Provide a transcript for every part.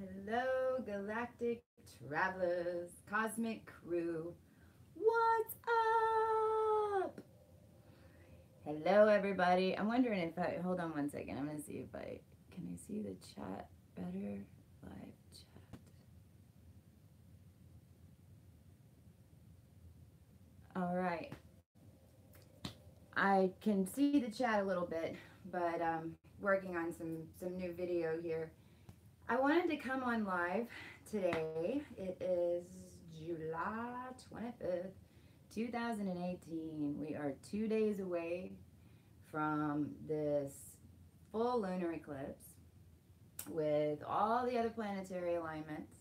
Hello, galactic travelers, cosmic crew. What's up? Hello, everybody. I'm wondering if hold on one second. I'm going to see if can I see the chat better? Live chat. All right. I can see the chat a little bit, but working on some new video here. I wanted to come on live today. It is July 25th, 2018. We are 2 days away from this full lunar eclipse with all the other planetary alignments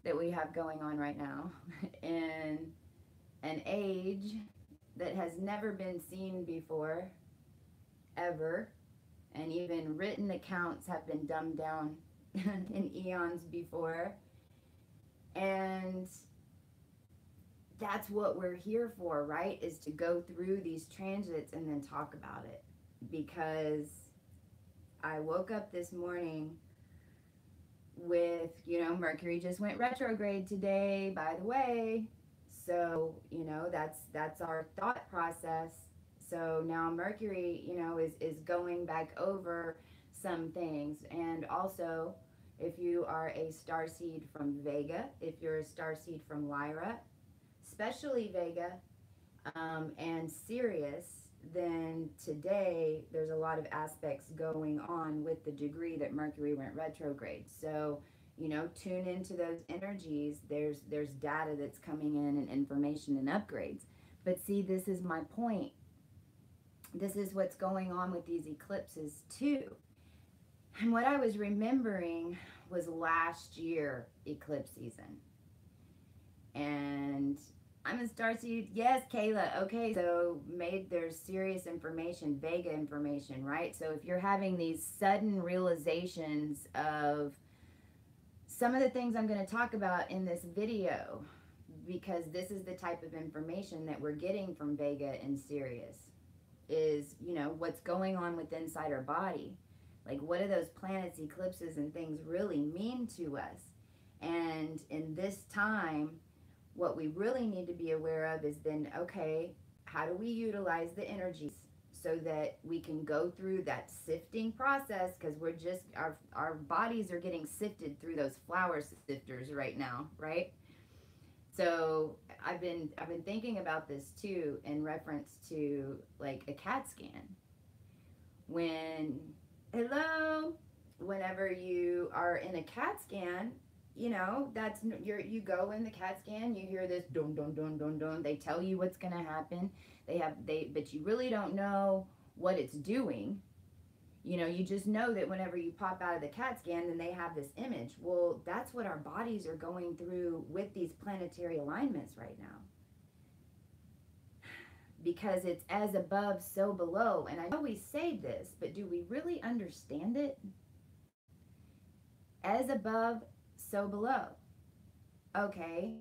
that we have going on right now in an age that has never been seen before, ever. And even written accounts have been dumbed down in eons before. And that's what we're here for, right? Is to go through these transits and then talk about it. Because I woke up this morning with, Mercury just went retrograde today, by the way. So, that's our thought process. So now Mercury, is going back over some things. And also, if you are a starseed from Vega, if you're a starseed from Lyra, especially Vega, and Sirius, then today there's a lot of aspects going on with the degree that Mercury went retrograde. So, tune into those energies. There's data that's coming in and information and upgrades. But see, this is my point. This is what's going on with these eclipses too. And what I was remembering was last year eclipse season. And I'm a starseed. Yes, Kayla. Okay, so there's serious information, Vega information, right? So if you're having these sudden realizations of some of the things I'm going to talk about in this video, because this is the type of information that we're getting from Vega and Sirius, is, what's going on with inside our body. Like, what do those planets, eclipses, and things really mean to us? And in this time, what we really need to be aware of is then, okay, how do we utilize the energies so that we can go through that sifting process? Because we're just, our bodies are getting sifted through those flour sifters right now, right? So I've been thinking about this too in reference to like a CAT scan. Whenever you are in a CAT scan, that's you go in the CAT scan, you hear this dun dun dun dun dun. They tell you what's gonna happen. But you really don't know what it's doing. You just know that whenever you pop out of the CAT scan, then they have this image. Well, that's what our bodies are going through with these planetary alignments right now. Because it's as above, so below. And I know we say this, but do we really understand it? As above, so below. Okay.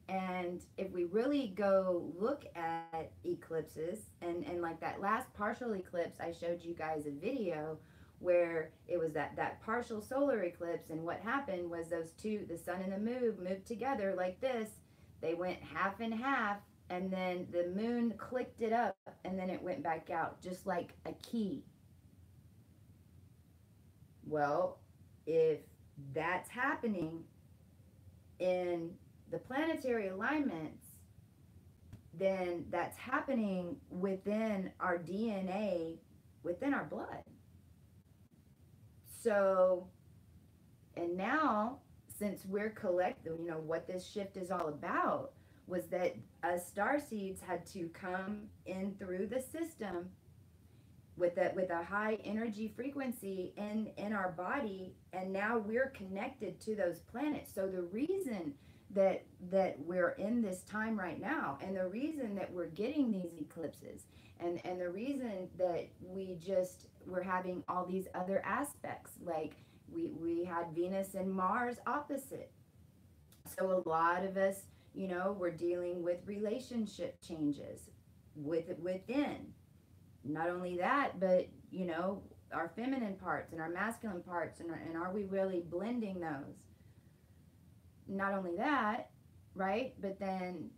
And if we really go look at eclipses, and like that last partial eclipse, I showed you guys a video where it was that partial solar eclipse, and what happened was those two, the sun and the moon, moved together like this. They went half and half, and then the moon clicked it up, and then it went back out, just like a key. Well, if that's happening in the planetary alignments, then that's happening within our DNA, within our blood. So, and now, since we're collective, what this shift is all about was that us starseeds had to come in through the system with a high energy frequency in our body, and now we're connected to those planets. So the reason that we're in this time right now, and the reason that we're getting these eclipses, and the reason that we're having all these other aspects, like we had Venus and Mars opposite. So a lot of us, we're dealing with relationship changes within. Not only that, but our feminine parts and our masculine parts, and are we really blending those? Not only that, right, but then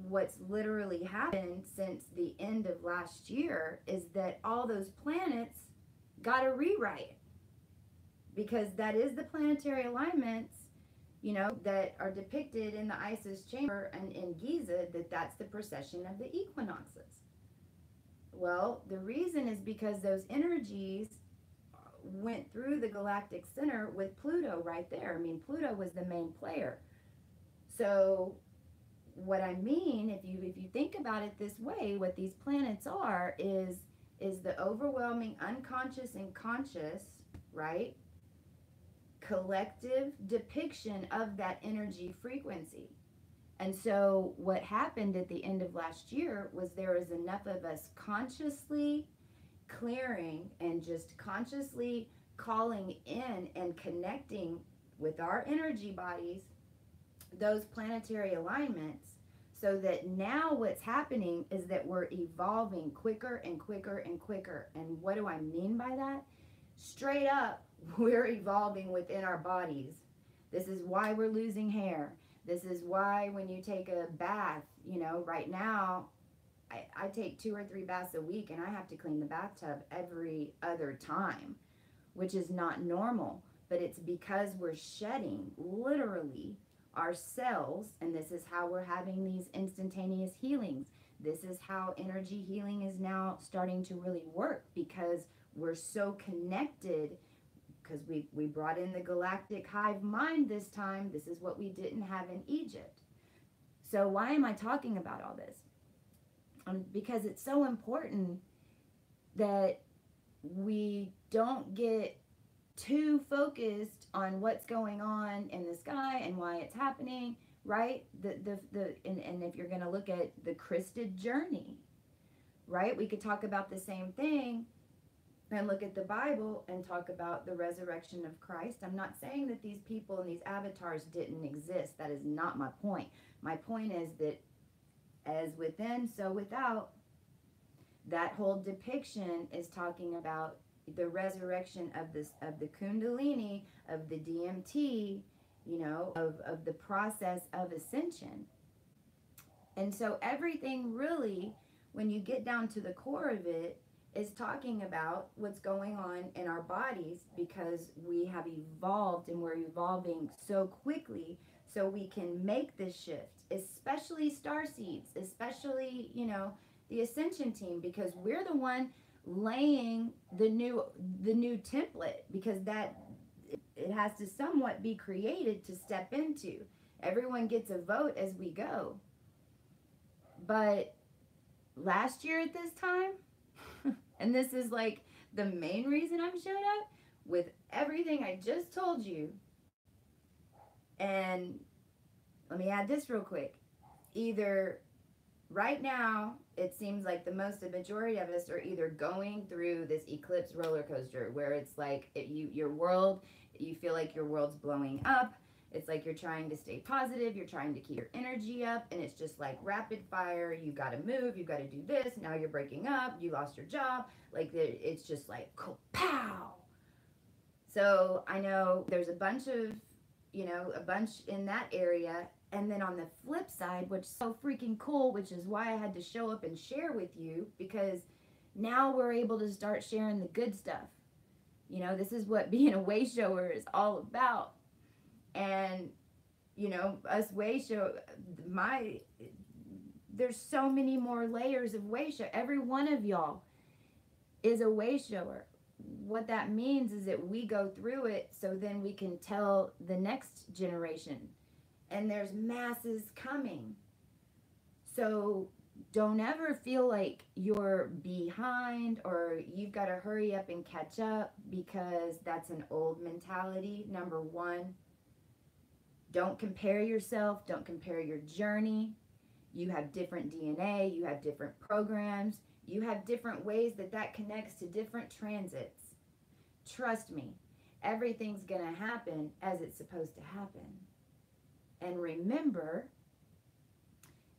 what's literally happened since the end of last year is that all those planets got a rewrite, because that is the planetary alignments, you know, that are depicted in the Isis chamber and in Giza, that's the precession of the equinoxes. Well, the reason is because those energies went through the galactic center with Pluto right there. I mean, Pluto was the main player. So what I mean, if you think about it this way, what these planets are is the overwhelming unconscious and conscious, right, collective depiction of that energy frequency. And so what happened at the end of last year was there was enough of us consciously clearing and just consciously calling in and connecting with our energy bodies, those planetary alignments, so that now what's happening is that we're evolving quicker and quicker and quicker. And what do I mean by that? Straight up, we're evolving within our bodies. This is why we're losing hair. This is why when you take a bath, you know, right now, I take 2 or 3 baths a week, and I have to clean the bathtub every other time, which is not normal. But it's because we're shedding, literally, our cells, and this is how we're having these instantaneous healings. This is how energy healing is now starting to really work, because we're so connected, because we brought in the galactic hive mind this time. This is what we didn't have in Egypt. So why am I talking about all this? Because it's so important that we don't get too focused on what's going on in the sky and why it's happening, right? And if you're going to look at the Christed journey, right? We could talk about the same thing and look at the Bible and talk about the resurrection of Christ. I'm not saying that these people and these avatars didn't exist. That is not my point. My point is that as within, so without, that whole depiction is talking about the resurrection of the Kundalini, of the DMT, you know, of the process of ascension. And so everything really, when you get down to the core of it, is talking about what's going on in our bodies, because we have evolved and we're evolving so quickly, so we can make this shift, especially starseeds, especially, you know, the ascension team, because we're the one laying the new template, because that it has to somewhat be created to step into. Everyone gets a vote as we go. But last year at this time, and this is like the main reason I'm showing up, with everything I just told you. And let me add this real quick. Either right now, it seems like the majority of us are either going through this eclipse roller coaster, where it's like your world, you feel like your world's blowing up. It's like you're trying to stay positive, you're trying to keep your energy up, and it's just like rapid fire. You got to move, you got to do this. Now you're breaking up, you lost your job. Like it's just like pow. So I know there's a bunch in that area. And then on the flip side, which is so freaking cool, which is why I had to show up and share with you, because now we're able to start sharing the good stuff. You know, this is what being a way shower is all about. And, you know, us way show, there's so many more layers of way show. Every one of y'all is a way shower. What that means is that we go through it so then we can tell the next generation. And there's masses coming. So don't ever feel like you're behind or you've got to hurry up and catch up, because that's an old mentality, number one. Don't compare yourself. Don't compare your journey. You have different DNA. You have different programs. You have different ways that connects to different transits. Trust me, everything's going to happen as it's supposed to happen. And remember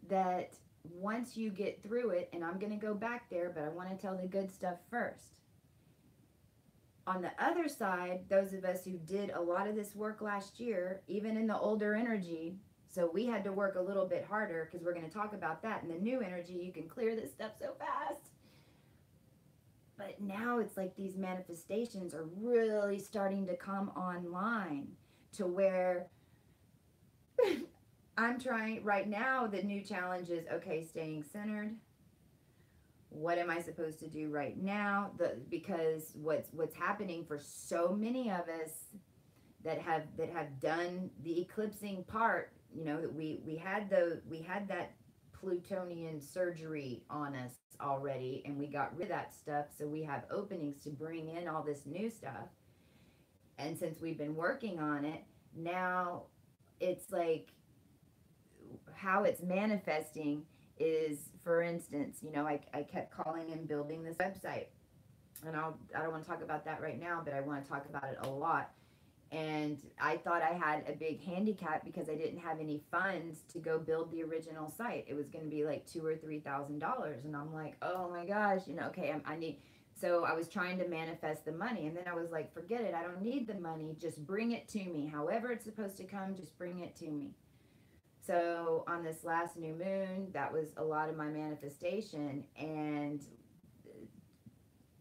that once you get through it, and I'm going to go back there, but I want to tell the good stuff first. On the other side, those of us who did a lot of this work last year, even in the older energy, so we had to work a little bit harder because we're going to talk about that. In the new energy, you can clear this stuff so fast. But now it's like these manifestations are really starting to come online to where I'm trying right now. The new challenge is, okay, staying centered. What am I supposed to do right now? Because what's happening for so many of us that have done the eclipsing part, you know, we had that Plutonian surgery on us already, and we got rid of that stuff, so we have openings to bring in all this new stuff. And since we've been working on it, now it's like how it's manifesting is, for instance, you know, I kept calling and building this website, and I don't want to talk about that right now, but I want to talk about it a lot. And I thought I had a big handicap because I didn't have any funds to go build the original site. It was going to be like $2,000 or $3,000, and I'm like, oh my gosh, you know, okay, I need. So I was trying to manifest the money, and then I was like, forget it, I don't need the money. Just bring it to me. However it's supposed to come, just bring it to me. So on this last new moon, that was a lot of my manifestation. And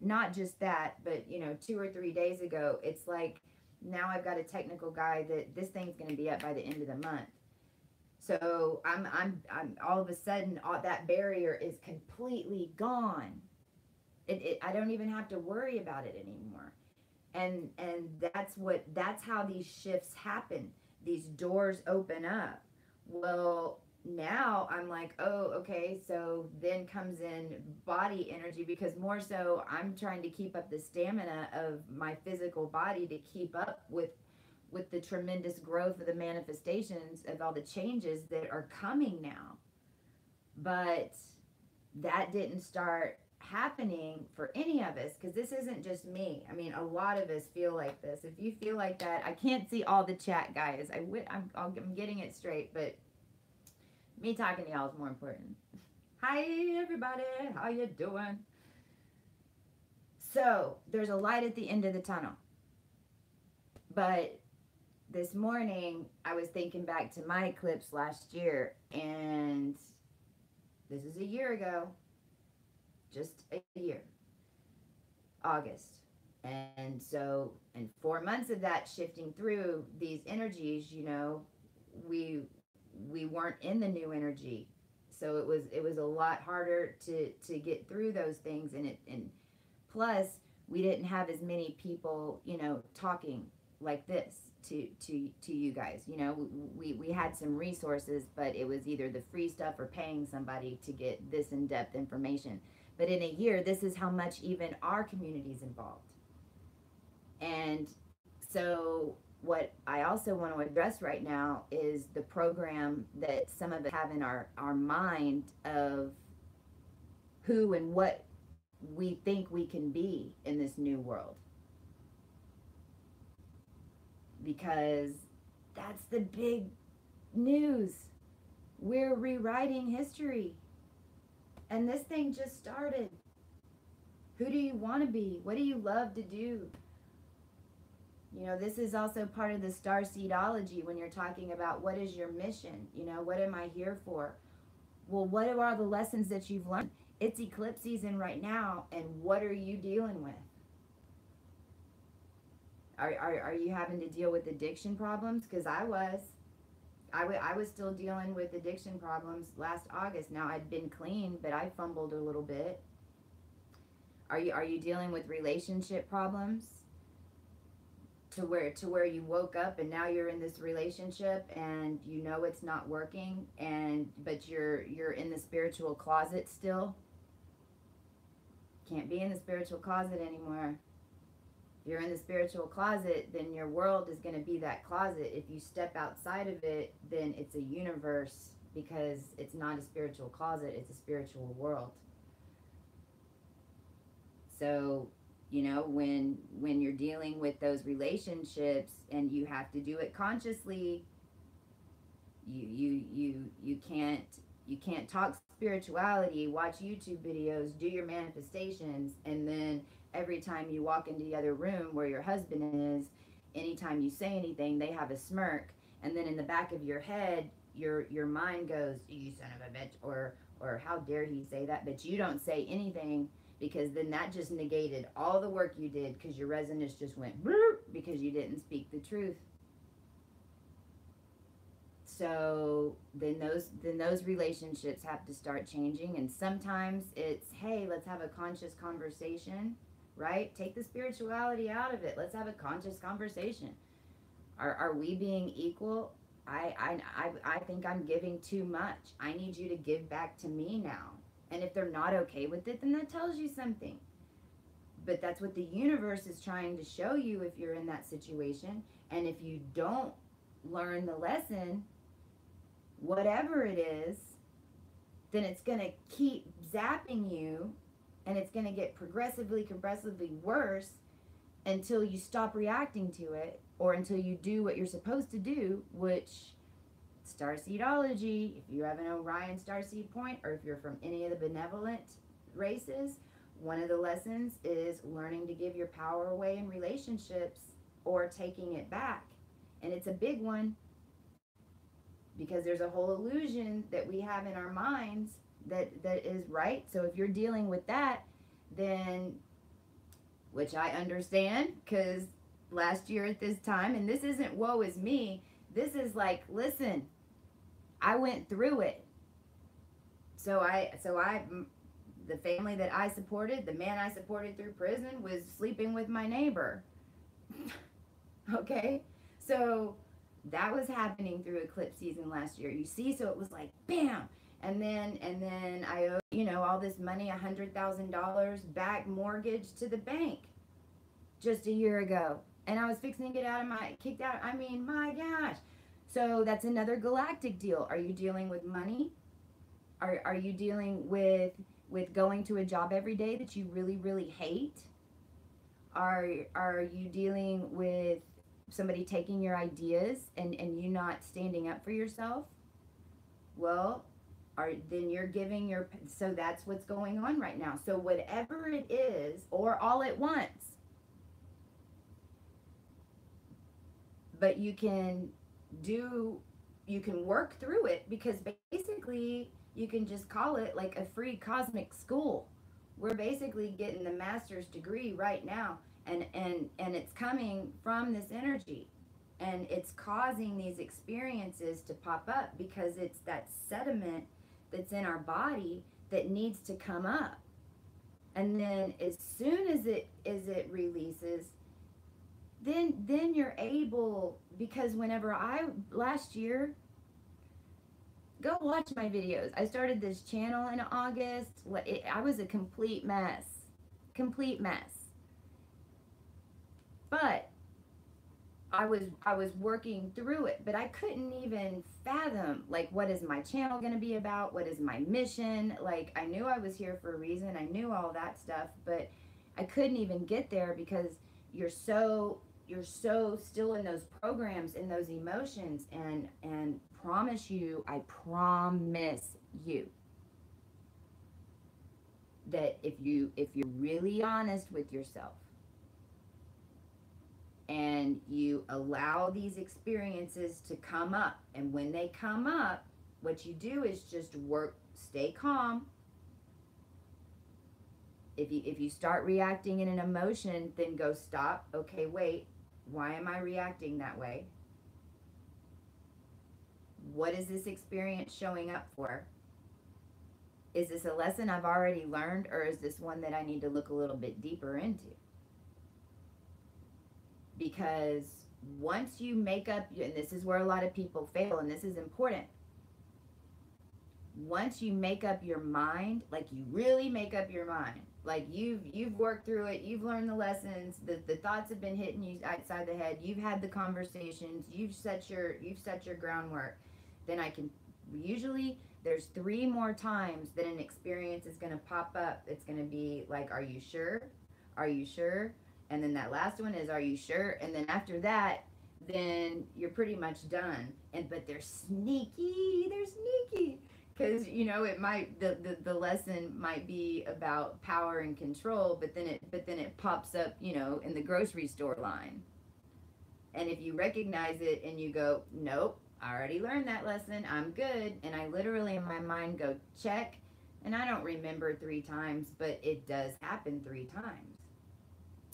not just that, but, you know, 2 or 3 days ago, it's like now I've got a technical guy that this thing's going to be up by the end of the month. So I'm all of a sudden, all that barrier is completely gone. I don't even have to worry about it anymore. And that's how these shifts happen. These doors open up. Well, now I'm like, oh, okay, so then comes in body energy, because more so I'm trying to keep up the stamina of my physical body to keep up with the tremendous growth of the manifestations of all the changes that are coming now. But that didn't start happening for any of us, because this isn't just me. I mean, a lot of us feel like this. If you feel like that, I can't see all the chat, guys. I'm getting it straight, but me talking to y'all is more important. Hi, everybody. How you doing? So there's a light at the end of the tunnel. But this morning, I was thinking back to my eclipse last year, and this is a year ago. Just a year, August. And so in 4 months of that, shifting through these energies, you know, we weren't in the new energy, so it was a lot harder to get through those things. And plus we didn't have as many people, you know, talking like this to you guys. You know, we had some resources, but it was either the free stuff or paying somebody to get this in-depth information. But in a year, this is how much even our community's involved. And so what I also want to address right now is the program that some of us have in our mind of who and what we think we can be in this new world. Because that's the big news. We're rewriting history. And this thing just started. Who do you want to be? What do you love to do? You know, this is also part of the starseedology when you're talking about what is your mission? You know, what am I here for? Well, what are the lessons that you've learned? It's eclipse season right now, and what are you dealing with? Are you having to deal with addiction problems? Because I was still dealing with addiction problems last August. Now I'd been clean, but I fumbled a little bit. Are you dealing with relationship problems? To where you woke up and now you're in this relationship and you know it's not working, but you're in the spiritual closet still. Can't be in the spiritual closet anymore. If you're in the spiritual closet, then your world is going to be that closet. If you step outside of it, then it's a universe, because it's not a spiritual closet, it's a spiritual world. So, you know, when you're dealing with those relationships and you have to do it consciously, you can't talk spirituality, watch YouTube videos, do your manifestations, and then every time you walk into the other room where your husband is, anytime you say anything, they have a smirk, and then in the back of your head, your mind goes, "You son of a bitch," or "How dare he say that?" But you don't say anything, because then that just negated all the work you did, because your resonance just went because you didn't speak the truth. So then those relationships have to start changing, and sometimes it's, hey, let's have a conscious conversation, right? Take the spirituality out of it. Let's have a conscious conversation. Are we being equal? I think I'm giving too much. I need you to give back to me now. And if they're not okay with it, then that tells you something. But that's what the universe is trying to show you if you're in that situation. And if you don't learn the lesson, whatever it is, then it's going to keep zapping you, and it's going to get progressively worse until you stop reacting to it, or until you do what you're supposed to do, which starseedology, if you have an Orion starseed point, or if you're from any of the benevolent races, one of the lessons is learning to give your power away in relationships or taking it back. And it's a big one, because there's a whole illusion that we have in our minds that is right. So if you're dealing with that, then, which I understand, because last year at this time, and this isn't woe is me, this is like, listen, I went through it. So the family that I supported, the man I supported through prison, was sleeping with my neighbor. Okay? So that was happening through eclipse season last year. You see, so it was like, bam! And then I owe, all this money, $100,000 back mortgage to the bank just a year ago. And I was fixing to get kicked out. I mean, my gosh. So that's another galactic deal. Are you dealing with money? Are you dealing with going to a job every day that you really, really hate? Are you dealing with somebody taking your ideas and you not standing up for yourself? Well, then you're giving so that's what's going on right now. So whatever it is, or all at once, but you can work through it, because basically you can just call it like a free cosmic school. We're basically getting the master's degree right now, and it's coming from this energy, and it's causing these experiences to pop up, because it's that sediment that's in our body that needs to come up. And then as soon as it releases, then you're able, because last year, go watch my videos. I started this channel in August. I was a complete mess. But I was working through it, but I couldn't even fathom, like, what is my channel going to be about? What is my mission? Like, I knew I was here for a reason. I knew all that stuff, but I couldn't even get there, because you're so still in those programs, in those emotions, and I promise you that if you're really honest with yourself, and you allow these experiences to come up, and when they come up, what you do is just stay calm. If you start reacting in an emotion, then go stop. Okay, wait, why am I reacting that way? What is this experience showing up for? Is this a lesson I've already learned, or is this one that I need to look a little bit deeper into? Because once you make up, and this is where a lot of people fail, and this is important, once you make up your mind, like you really make up your mind, like you've worked through it, you've learned the lessons, the thoughts have been hitting you outside the head, you've had the conversations, you've set your groundwork, then usually there's 3 more times that an experience is going to pop up. It's going to be like, are you sure? Are you sure? And then that last one is, are you sure? And then after that, then you're pretty much done. But they're sneaky, Because it might the lesson might be about power and control, but then it pops up in the grocery store line. And if you recognize it and you go, nope, I already learned that lesson, I'm good, and I literally in my mind go check, and I don't remember 3 times, but it does happen 3 times.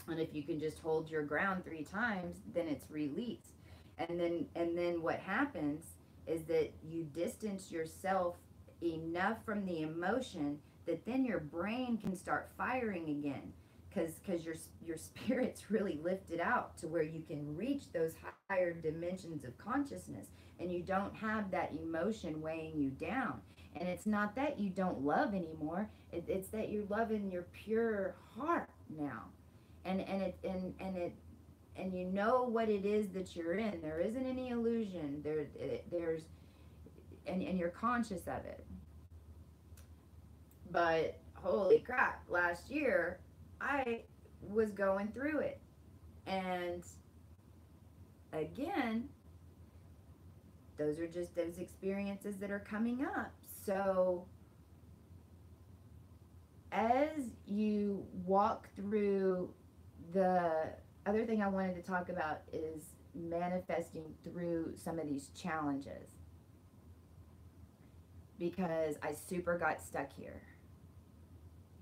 And if you can just hold your ground 3 times, then it's released. And then what happens is that you distance yourself enough from the emotion that then your brain can start firing again, because your spirit's really lifted out to where you can reach those higher dimensions of consciousness, and you don't have that emotion weighing you down. And it's not that you don't love anymore, it's that you're loving your pure heart now. And you know what it is that you're in. There isn't any illusion. There's and you're conscious of it. But holy crap, last year I was going through it. And again, those are just those experiences that are coming up. So as you walk through, the other thing I wanted to talk about is manifesting through some of these challenges, because I super got stuck here.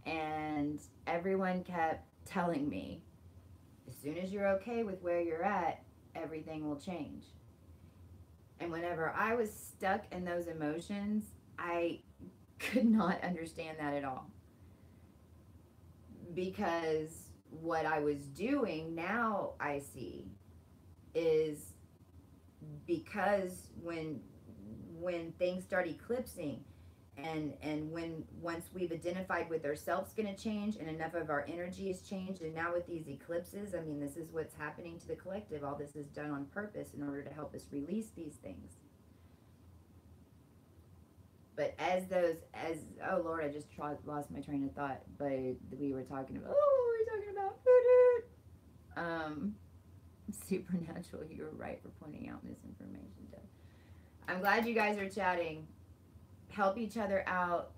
And everyone kept telling me, as soon as you're okay with where you're at, everything will change. And whenever I was stuck in those emotions, I could not understand that at all. Because what I was doing, now I see, is because when things start eclipsing, and once we've identified with ourselves going to change, and enough of our energy has changed, and now with these eclipses, I mean, this is what's happening to the collective. All this is done on purpose in order to help us release these things. But oh Lord, I just lost my train of thought. But we were talking about, supernatural. You were right for pointing out misinformation, Jeff. I'm glad you guys are chatting. Help each other out.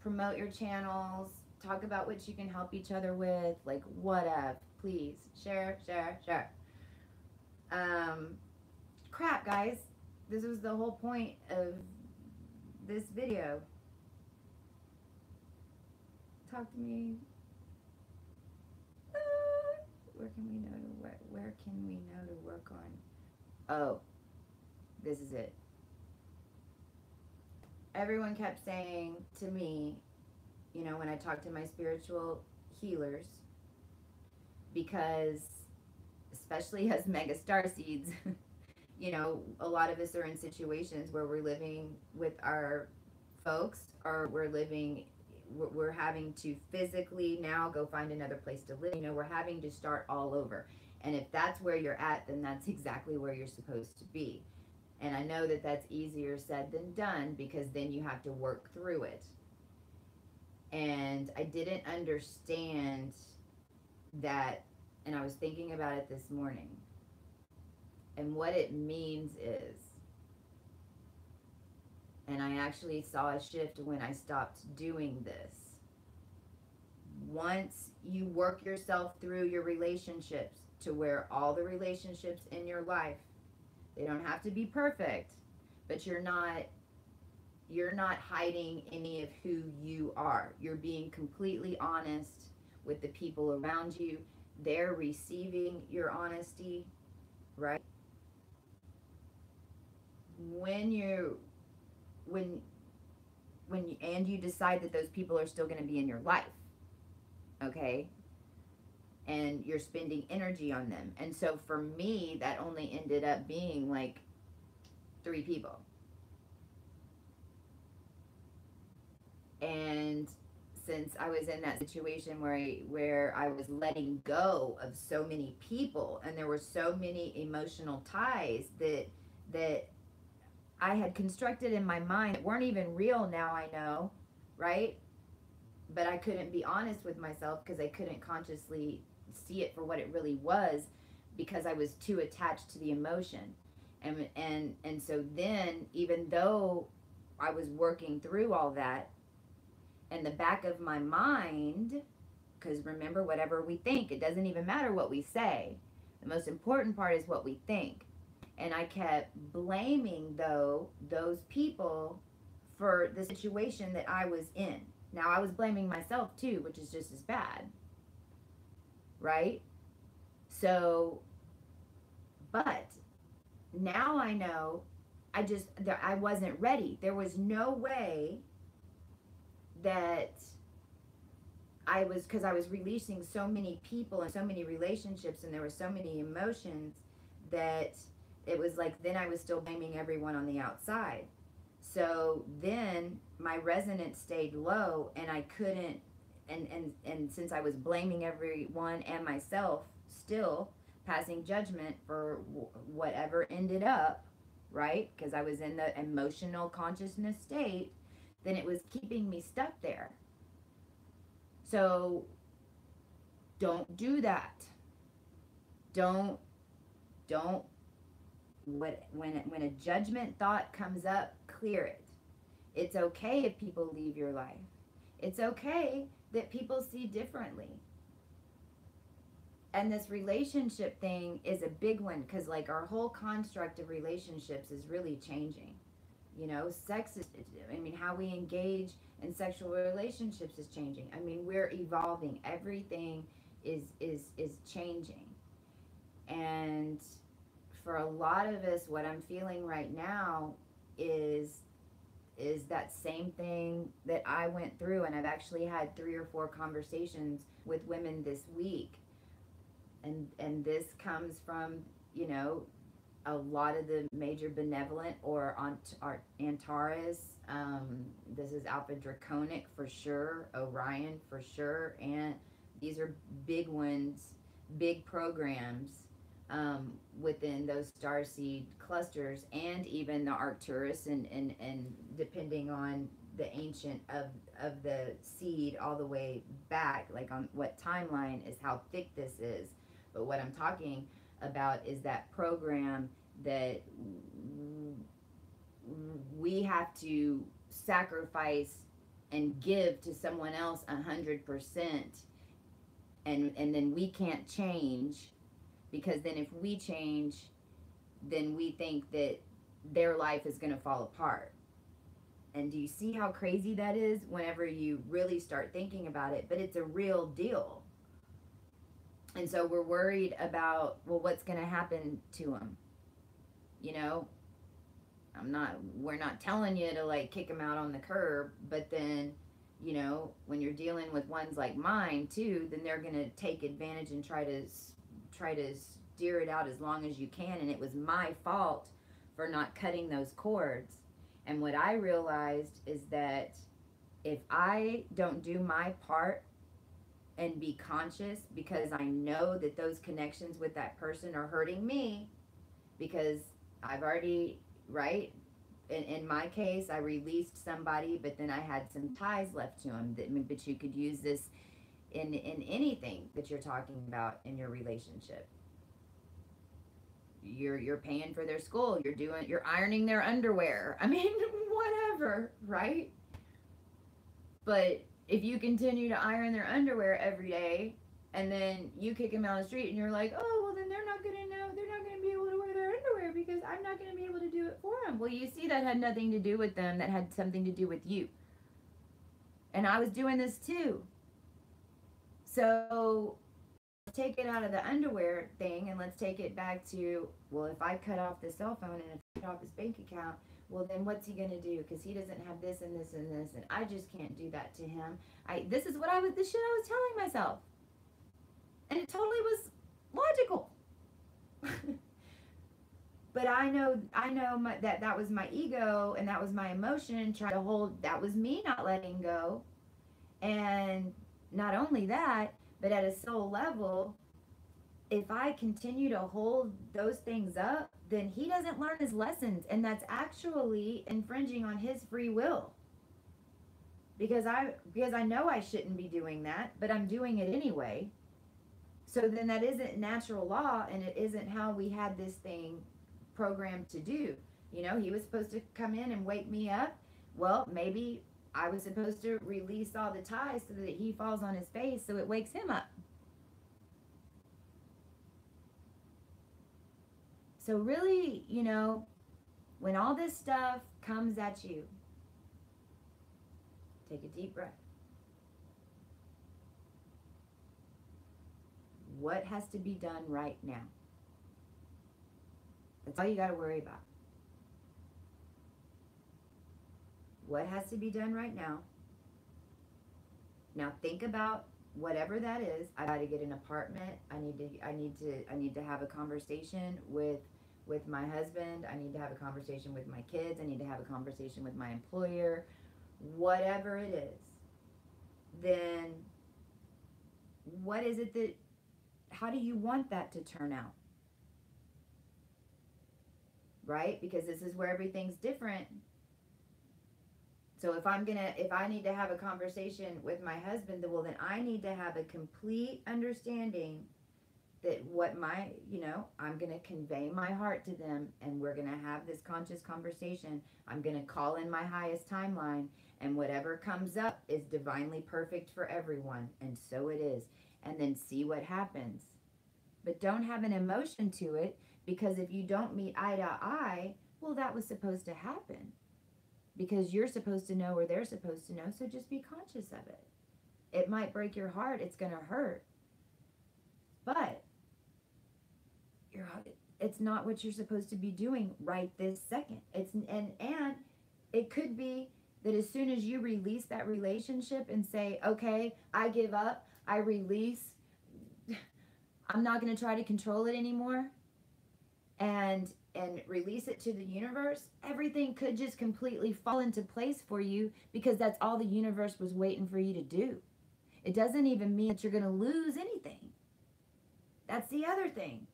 Promote your channels. Talk about what you can help each other with. Like, whatever. Please. Share. Crap, guys. This was the whole point of this video. Talk to me. Where can we know to work on? Oh, this is it. Everyone kept saying to me, when I talked to my spiritual healers, because especially as mega star seeds, a lot of us are in situations where we're living with our folks, or we're having to physically now go find another place to live. We're having to start all over. And if that's where you're at, then that's exactly where you're supposed to be. And I know that that's easier said than done, because then you have to work through it. And I didn't understand that, and I was thinking about it this morning. And what it means is, and I actually saw a shift when I stopped doing this. Once you work yourself through your relationships, to where all the relationships in your life, they don't have to be perfect, but you're not hiding any of who you are. You're being completely honest with the people around you. They're receiving your honesty, right? And you decide that those people are still going to be in your life, okay? And you're spending energy on them. And so for me, that only ended up being like 3 people. And since I was in that situation where I was letting go of so many people, and there were so many emotional ties that I had constructed in my mind that weren't even real now, I know, right? But I couldn't be honest with myself, because I couldn't consciously see it for what it really was, because I was too attached to the emotion. And so then, even though I was working through all that, in the back of my mind, because remember, whatever we think, it doesn't even matter what we say. The most important part is what we think. And I kept blaming, though, those people for the situation that I was in. Now, I was blaming myself too, which is just as bad. Right? So, but now I know I wasn't ready. There was no way that because I was releasing so many people and so many relationships, and there were so many emotions, that it was like, then I was still blaming everyone on the outside. So then my resonance stayed low, and I couldn't, and since I was blaming everyone and myself, still passing judgment for whatever ended up, right? Because I was in the emotional consciousness state, then it was keeping me stuck there. So don't do that. Don't when a judgment thought comes up, clear it. It's okay if people leave your life. It's okay that people see differently. And this relationship thing is a big one, because like our whole construct of relationships is really changing. You know, sex is, I mean, how we engage in sexual relationships is changing. I mean, we're evolving. Everything is changing. And for a lot of us, what I'm feeling right now is that same thing that I went through. And I've actually had 3 or 4 conversations with women this week. And this comes from, you know, a lot of the major benevolent or Antares. This is Alpha Draconic for sure, Orion for sure, and these are big ones, big programs within those starseed clusters, and even the Arcturus, and depending on the ancient of the seed all the way back, like on what timeline is how thick this is. But what I'm talking about is that program that we have to sacrifice and give to someone else 100%, and then we can't change, because then if we change, then we think that their life is going to fall apart. And do you see how crazy that is whenever you really start thinking about it? But it's a real deal. And so we're worried about, well, what's going to happen to them? You know, we're not telling you to like kick them out on the curb, but then, you know, when you're dealing with ones like mine too, then they're going to take advantage and try to steer it out as long as you can. And it was my fault for not cutting those cords. And what I realized is that if I don't do my part and be conscious, because I know that those connections with that person are hurting me, because I've already, right? In my case, I released somebody, but then I had some ties left to them. But you could use this in anything that you're talking about in your relationship. You're paying for their school. You're ironing their underwear. I mean, whatever, right? But if you continue to iron their underwear every day, and then you kick them out of the street, and you're like, oh, well, then they're not going to know. They're not going to be able to wear their underwear because I'm not going to be able to do it for them. Well, you see, that had nothing to do with them. That had something to do with you. And I was doing this too. So let's take it out of the underwear thing, and let's take it back to, well, if I cut off the cell phone and if I cut off his bank account, well, then what's he going to do? Because he doesn't have this and this and this, and I just can't do that to him. This is the shit I was telling myself. And it totally was logical. But I know that was my ego, and that was my emotion trying to hold, that was me not letting go. And not only that, but at a soul level, if I continue to hold those things up, then he doesn't learn his lessons, and that's actually infringing on his free will. Because I know I shouldn't be doing that, but I'm doing it anyway. So then that isn't natural law, and it isn't how we had this thing programmed to do. You know, he was supposed to come in and wake me up Well, maybe I was supposed to release all the ties so that he falls on his face so it wakes him up. So, really, when all this stuff comes at you, take a deep breath. What has to be done right now? That's all you got to worry about. What has to be done right now? Now think about whatever that is. I got to get an apartment. I need to have a conversation with my husband. I need to have a conversation with my kids. I need to have a conversation with my employer. Whatever it is, then what is it that, how do you want that to turn out? Right? Because this is where everything's different. So if I need to have a conversation with my husband, well, then I need to have a complete understanding that I'm going to convey my heart to them, and we're going to have this conscious conversation. I'm going to call in my highest timeline, and whatever comes up is divinely perfect for everyone. And so it is. And then see what happens. But don't have an emotion to it, because if you don't meet eye to eye, well, that was supposed to happen. Because you're supposed to know, or they're supposed to know, so just be conscious of it. It might break your heart, it's going to hurt. But it's not what you're supposed to be doing right this second. And it could be that as soon as you release that relationship and say, okay, I give up, I release, I'm not going to try to control it anymore, and release it to the universe, everything could just completely fall into place for you, because that's all the universe was waiting for you to do. It doesn't even mean that you're going to lose anything. That's the other thing.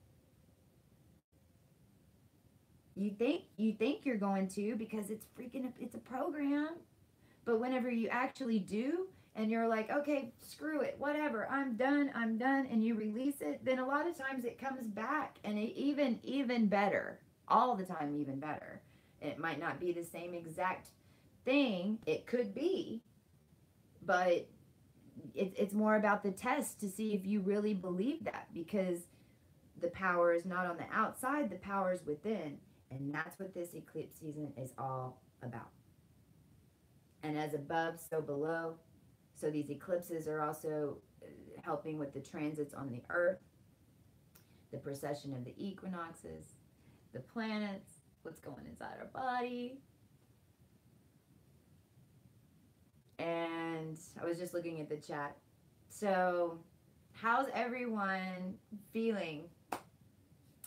You think you're going to, because it's a program. But whenever you actually do, and you're like, okay, screw it, whatever, I'm done, and you release it, then a lot of times it comes back, and it even better, all the time even better. It might not be the same exact thing, it could be, but it's more about the test to see if you really believe that, because the power is not on the outside, the power is within, and that's what this eclipse season is all about. And as above, so below. So these eclipses are also helping with the transits on the earth, the precession of the equinoxes, the planets, what's going inside our body. And I was just looking at the chat. So how's everyone feeling?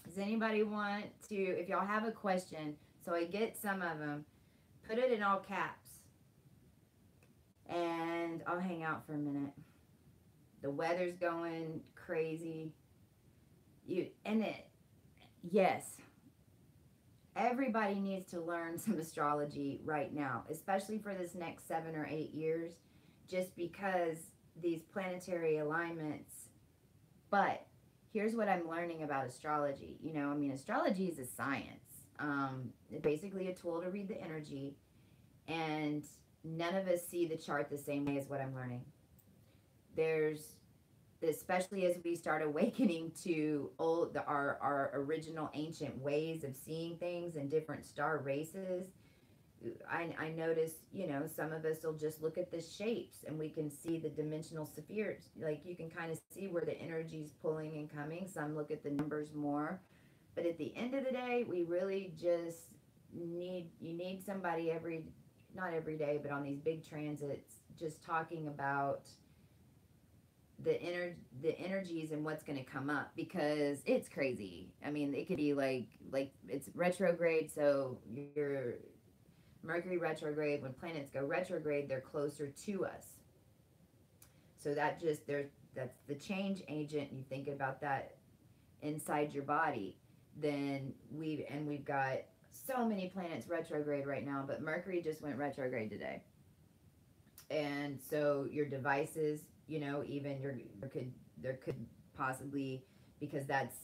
Does anybody want to, if y'all have a question, so I get some of them, put it in all caps. And I'll hang out for a minute. The weather's going crazy. Yes, everybody needs to learn some astrology right now, especially for this next 7 or 8 years, just because these planetary alignments. But here's what I'm learning about astrology. Astrology is a science. It's basically a tool to read the energy, and none of us see the chart the same way as what I'm learning. Especially as we start awakening to our original ancient ways of seeing things and different star races, I notice, some of us will just look at the shapes, and we can see the dimensional spheres. Like, you can kind of see where the energy's pulling and coming. Some look at the numbers more. But at the end of the day, we really just need somebody not every day, but on these big transits, just talking about the energies and what's going to come up, because it's crazy. I mean, it could be like it's retrograde, so your Mercury retrograde, when planets go retrograde, they're closer to us. So that's the change agent. You think about that inside your body, then we've got so many planets retrograde right now, but Mercury just went retrograde today. And so your devices, even there could possibly, because that's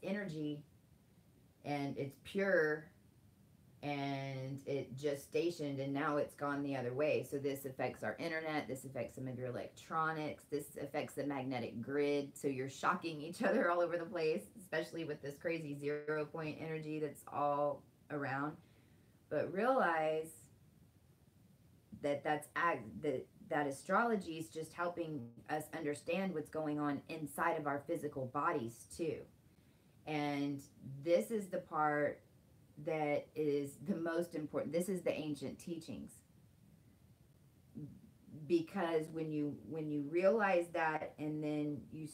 energy, and it's pure, and it just stationed, and now it's gone the other way. So this affects our internet, this affects some of your electronics, this affects the magnetic grid. So you're shocking each other all over the place, especially with this crazy 0 point energy that's all around. But realize that that astrology is just helping us understand what's going on inside of our physical bodies too. And this is the part that is the most important. This is the ancient teachings, because when you realize that, and then you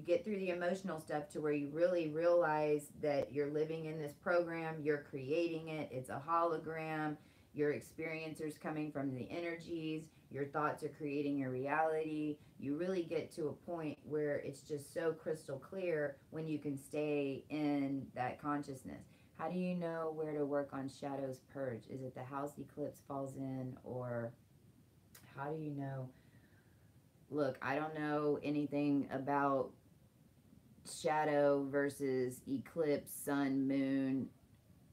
get through the emotional stuff to where you really realize that you're living in this program, you're creating it, it's a hologram, your experiencers coming from the energies, your thoughts are creating your reality. You really get to a point where it's just so crystal clear when you can stay in that consciousness. How do you know where to work on shadows purge? Is it the house eclipse falls in, or how do you know? Look, I don't know anything about shadow versus eclipse, sun, moon,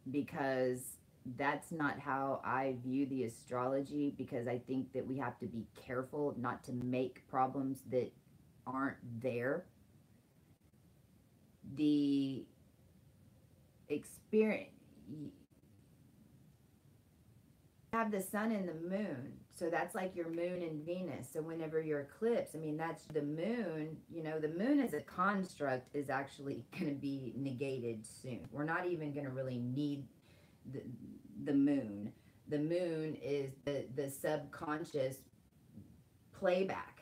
because that's not how I view the astrology, because I think that we have to be careful not to make problems that aren't there. The experience, have the sun and the moon, so that's like your moon and Venus. So whenever you're eclipsed, I mean, that's the moon. You know, the moon as a construct is actually going to be negated soon. We're not even going to really need the moon. The moon is the subconscious playback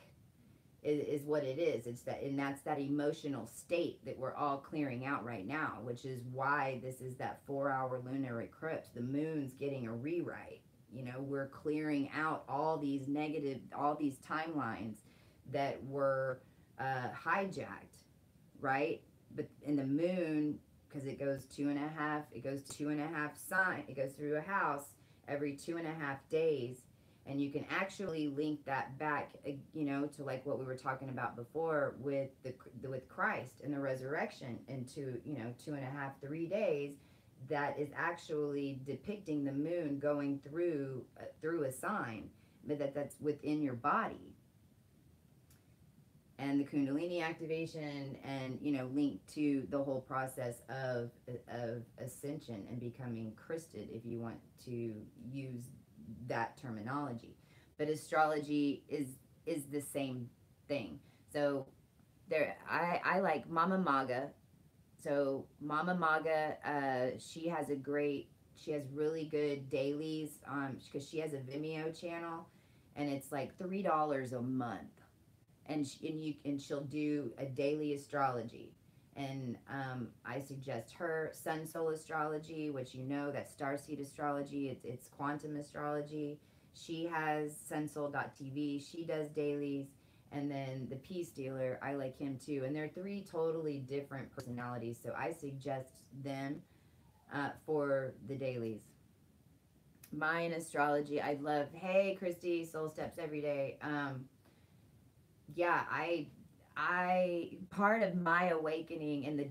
is what it is. It's that, and that's that emotional state that we're all clearing out right now, which is why this is that 4-hour lunar eclipse. The moon's getting a rewrite. You know, we're clearing out all these negative, all these timelines that were hijacked, right? But in the moon, because it goes 2.5, it goes 2.5 sign, it goes through a house every 2.5 days, and you can actually link that back, you know, to like what we were talking about before with with Christ and the resurrection into, you know, 2.5, 3 days. That is actually depicting the moon going through a sign, but that's within your body. And the Kundalini activation, and, you know, linked to the whole process of ascension and becoming Christed, if you want to use that terminology. But astrology is the same thing. So there, I like Mama Maga. So Mama Maga, she has really good dailies, because she has a Vimeo channel, and it's like $3 a month, and she'll do a daily astrology, and I suggest her Sun Soul Astrology, which, you know, that's starseed astrology. It's quantum astrology. She has sunsoul.tv. She does dailies. And then the Peace Dealer, I like him too. And they're 3 totally different personalities, so I suggest them for the dailies. Mayan astrology, I love. Hey, Christy, Soul Steps every day. Yeah, I part of my awakening and the ...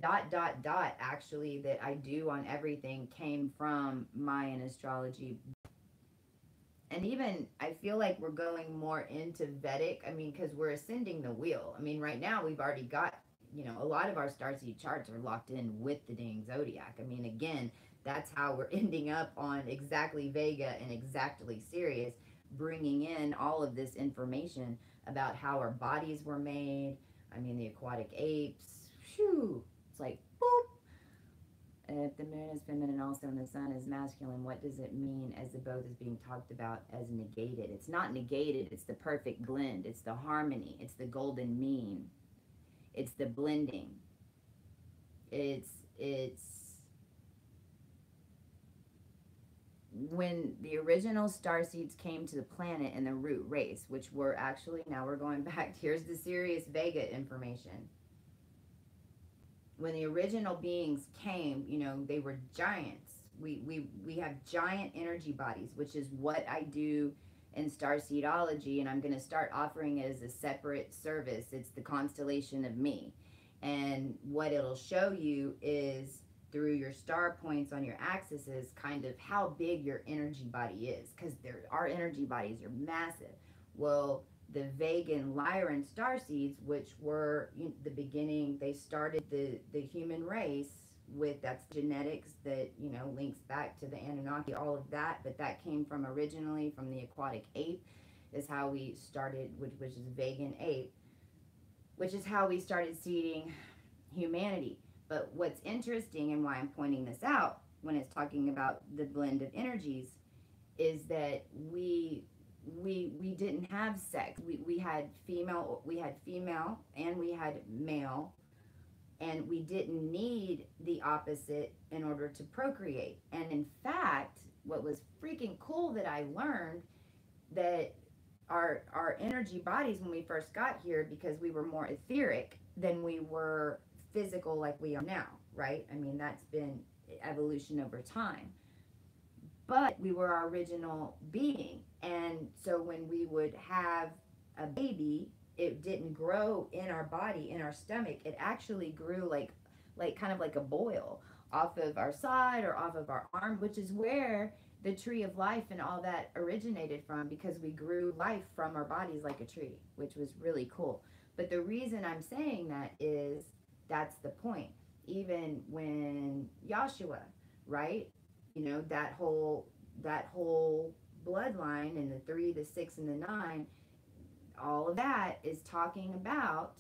actually that I do on everything came from Mayan astrology. And even, I feel like we're going more into Vedic, I mean, because we're ascending the wheel. I mean, right now we've already got, you know, a lot of our starseed charts are locked in with the dang zodiac. I mean, again, that's how we're ending up on Exactly Vega and Exactly Sirius, bringing in all of this information about how our bodies were made. I mean, the aquatic apes, whew, it's like, boop. If the moon is feminine also and the sun is masculine, what does it mean as the both is being talked about as negated? It's not negated, it's the perfect blend, it's the harmony, it's the golden mean, it's the blending. It's when the original starseeds came to the planet in the root race, which were actually, now we're going back, here's the Sirius Vega information. When the original beings came, you know, they were giants. We have giant energy bodies, which is what I do in Starseedology, and I'm going to start offering it as a separate service. It's the constellation of me. And what it'll show you is through your star points on your axis is kind of how big your energy body is, because our energy bodies are massive. Well, the Vega and Lyran star seeds, which were the beginning, they started the human race with, that's genetics that links back to the Anunnaki, all of that, but that came from originally from the aquatic ape, is how we started, which is vegan ape, which is how we started seeding humanity. But what's interesting, and why I'm pointing this out when it's talking about the blend of energies, is that we didn't have sex. We had female and we had male, and we didn't need the opposite in order to procreate. And in fact, what was freaking cool that I learned, that our energy bodies when we first got here, because we were more etheric than we were physical like we are now, right? I mean, that's been evolution over time. But we were our original being. And so when we would have a baby, it didn't grow in our body, in our stomach. It actually grew like kind of like a boil off of our side or off of our arm, which is where the tree of life and all that originated from, because we grew life from our bodies like a tree, which was really cool. But the reason I'm saying that is, that's the point. Even when Joshua, right? That whole bloodline, and the 3, the 6, and the 9, all of that is talking about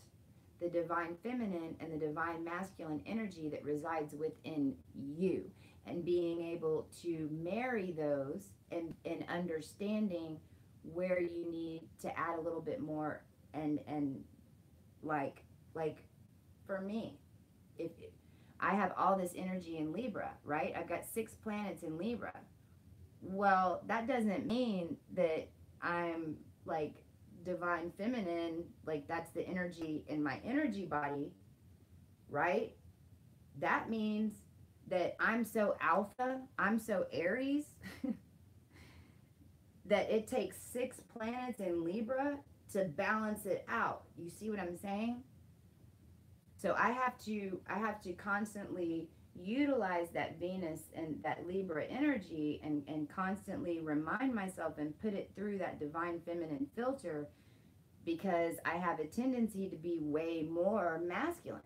the divine feminine and the divine masculine energy that resides within you, and being able to marry those, and understanding where you need to add a little bit more, and like for me, if I have all this energy in Libra, right? I've got 6 planets in Libra. Well, that doesn't mean that I'm like divine feminine, like that's the energy in my energy body, right? That means that I'm so alpha, I'm so Aries, that it takes 6 planets in Libra to balance it out. You see what I'm saying? So I have to constantly utilize that Venus and that Libra energy, and constantly remind myself and put it through that divine feminine filter, because I have a tendency to be way more masculine.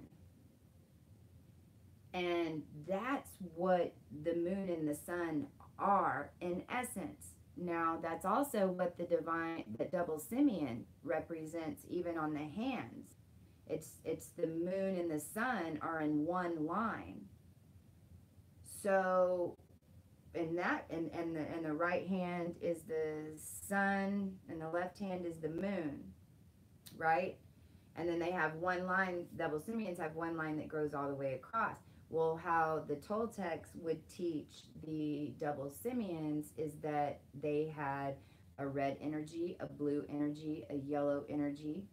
And that's what the moon and the sun are in essence. Now, that's also what the double Simeon represents, even on the hands. It's the moon and the sun are in one line. So, and the right hand is the sun, and the left hand is the moon, right? And then they have one line. Double Simeons have one line that goes all the way across. Well, how the Toltecs would teach the double Simeons is that they had a red energy, a blue energy, a yellow energy,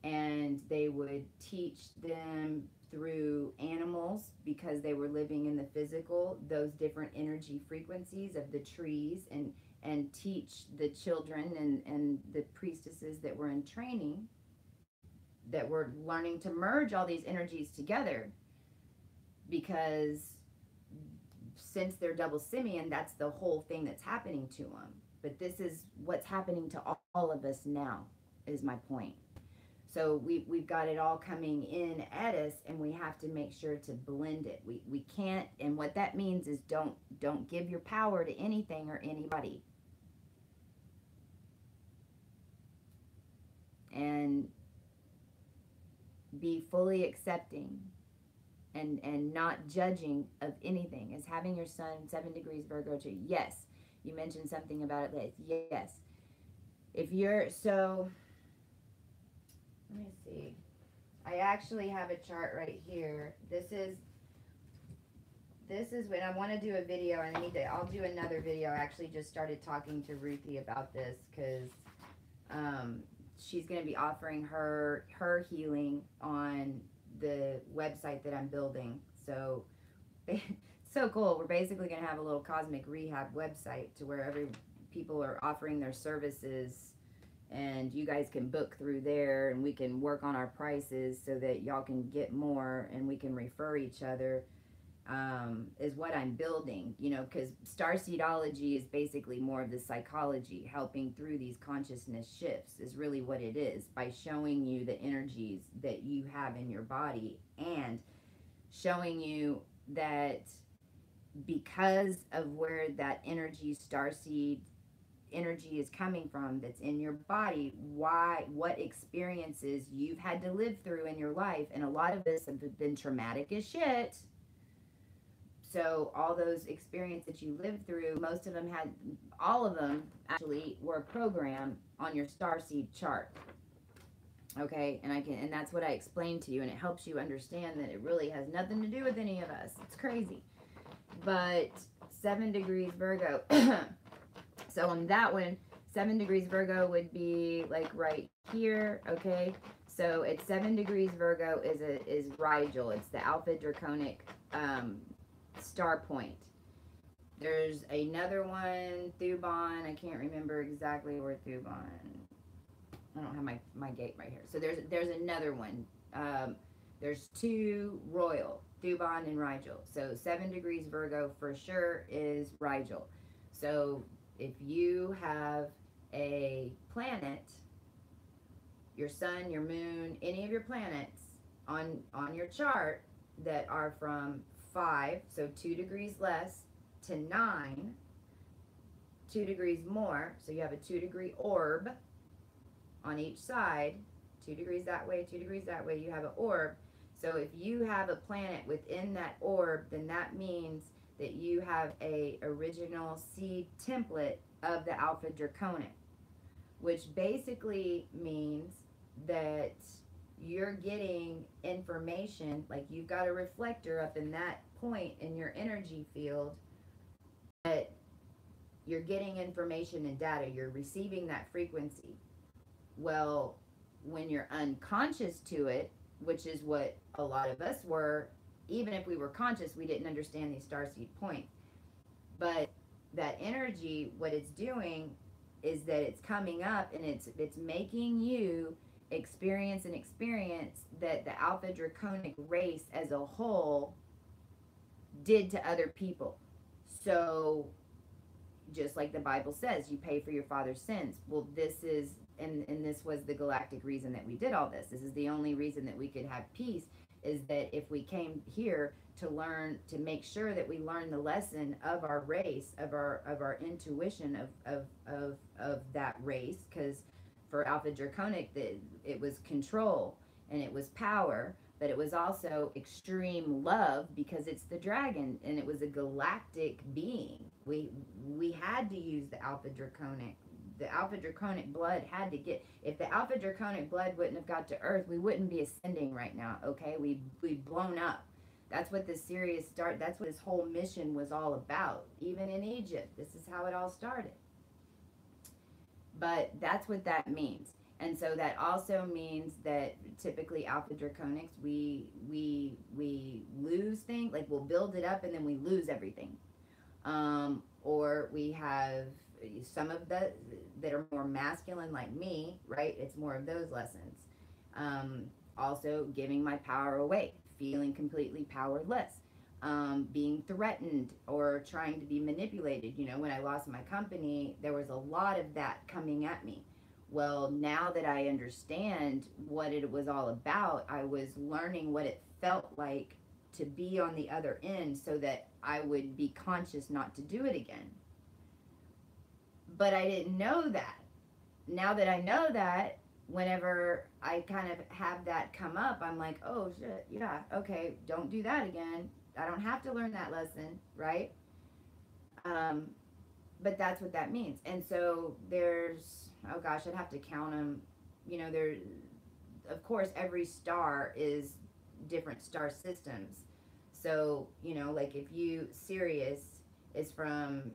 and they would teach them through animals, because they were living in the physical, those different energy frequencies of the trees, and teach the children and the priestesses that were in training, that were learning to merge all these energies together, because since they're double Simeon, that's the whole thing that's happening to them. But this is what's happening to all of us now, is my point. So we've got it all coming in at us, and we have to make sure to blend it. We can't, and what that means is don't give your power to anything or anybody. And be fully accepting and not judging of anything. As having your sun 7 degrees Virgo tree. Yes. You mentioned something about it, Liz. Yes. If you're, so let me see. I actually have a chart right here. This is when I want to do a video, and I'll do another video. I actually just started talking to Ruthie about this, because she's going to be offering her healing on the website that I'm building. So it's so cool. We're basically going to have a little cosmic rehab website, to where people are offering their services, and you guys can book through there, and we can work on our prices so that y'all can get more, and we can refer each other. is what I'm building, you know, because starseedology is basically more of the psychology, helping through these consciousness shifts is really what it is, by showing you the energies that you have in your body and showing you that because of where that energy, starseed energy is coming from that's in your body, what experiences you've had to live through in your life, and a lot of this have been traumatic as shit. So all those experiences that you lived through, most of them had, all of them actually were programmed on your starseed chart. Okay, and that's what I explained to you, and it helps you understand that it really has nothing to do with any of us. It's crazy. But 7 degrees Virgo. So on that one, 7 degrees Virgo would be like right here, okay? So at 7 degrees Virgo is Rigel. It's the Alpha Draconic star point. There's another one, Thuban. I can't remember exactly where Thuban. I don't have my gate right here. So there's another one. There's 2 Royal, Thuban and Rigel. So 7 degrees Virgo for sure is Rigel. So if you have a planet, your sun, your moon, any of your planets on your chart that are from 5, so 2 degrees less, to 9, 2 degrees more, so you have a 2-degree orb on each side, 2 degrees that way, 2 degrees that way, you have an orb. So if you have a planet within that orb, then that means that you have a original seed template of the Alpha Draconic, which basically means that you're getting information, like you've got a reflector up in that point in your energy field, that you're getting information and data, you're receiving that frequency. Well, when you're unconscious to it, which is what a lot of us were, even if we were conscious, we didn't understand these starseed points. But that energy, what it's doing is that it's coming up and it's making you experience an experience that the Alpha Draconic race as a whole did to other people. So just like the Bible says, you pay for your father's sins. Well, this is, and this was the galactic reason that we did all this. This is the only reason that we could have peace, is that if we came here to learn, to make sure that we learn the lesson of our race, of our intuition of that race, because for Alpha Draconic, it was control and it was power, but it was also extreme love, because it's the dragon and it was a galactic being. We had to use the Alpha Draconic. The Alpha Draconic blood had to get, if the Alpha Draconic blood wouldn't have got to Earth, we wouldn't be ascending right now, okay? We'd blown up. That's what this series started, that's what this whole mission was all about. Even in Egypt, this is how it all started. But that's what that means. And so that also means that typically Alpha Draconics, we lose things, like we'll build it up and then we lose everything. Or we have some of the that are more masculine, like me, right? It's more of those lessons. Also giving my power away, feeling completely powerless, being threatened or trying to be manipulated. You know, when I lost my company, there was a lot of that coming at me. Well, now that I understand what it was all about, I was learning what it felt like to be on the other end so that I would be conscious not to do it again. But I didn't know that. Now that I know that, whenever I kind of have that come up, I'm like, oh shit, yeah, okay, don't do that again. I don't have to learn that lesson, right? But that's what that means. And so there's, oh gosh, I'd have to count them. You know, there, of course, every star is different star systems. So, you know, like if you, Sirius is from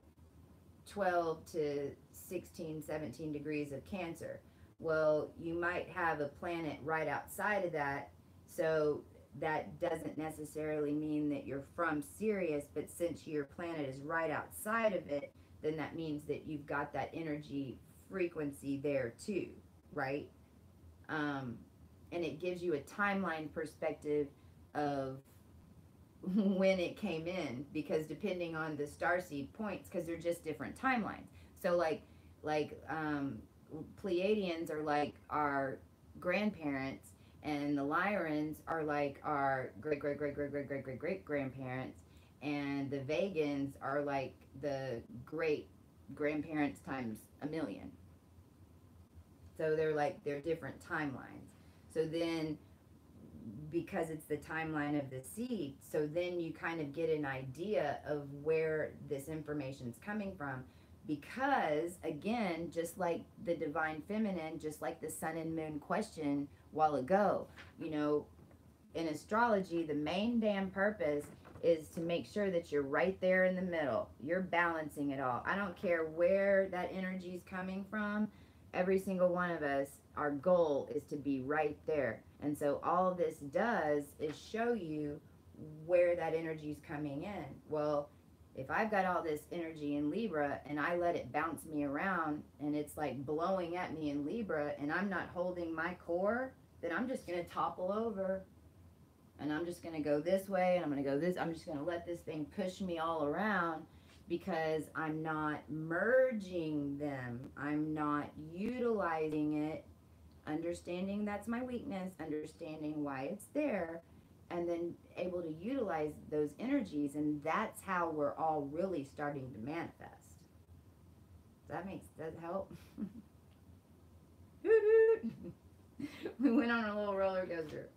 12 to 16, 17 degrees of Cancer. Well, you might have a planet right outside of that. So that doesn't necessarily mean that you're from Sirius, but since your planet is right outside of it, then that means that you've got that energy frequency there too, right? And it gives you a timeline perspective of when it came in, because depending on the starseed points, because they're just different timelines. So like Pleiadians are like our grandparents, and the Lyrans are like our great great great great great great great great grandparents, and the Vegans are like the great grandparents times a million. So they're different timelines. So then, because it's the timeline of the seed, so then you kind of get an idea of where this information is coming from. Because again, just like the divine feminine, just like the sun and moon question a while ago, you know, in astrology, the main damn purpose is to make sure that you're right there in the middle. You're balancing it all. I don't care where that energy is coming from. Every single one of us, our goal is to be right there. And so all this does is show you where that energy is coming in. Well, if I've got all this energy in Libra and I let it bounce me around and it's like blowing at me in Libra and I'm not holding my core, then I'm just going to topple over. And I'm just going to go this way, and I'm going to go this. I'm just going to let this thing push me all around, because I'm not merging them. I'm not utilizing it, understanding that's my weakness, understanding why it's there, and then able to utilize those energies. And that's how we're all really starting to manifest. Does that help? We went on a little roller coaster.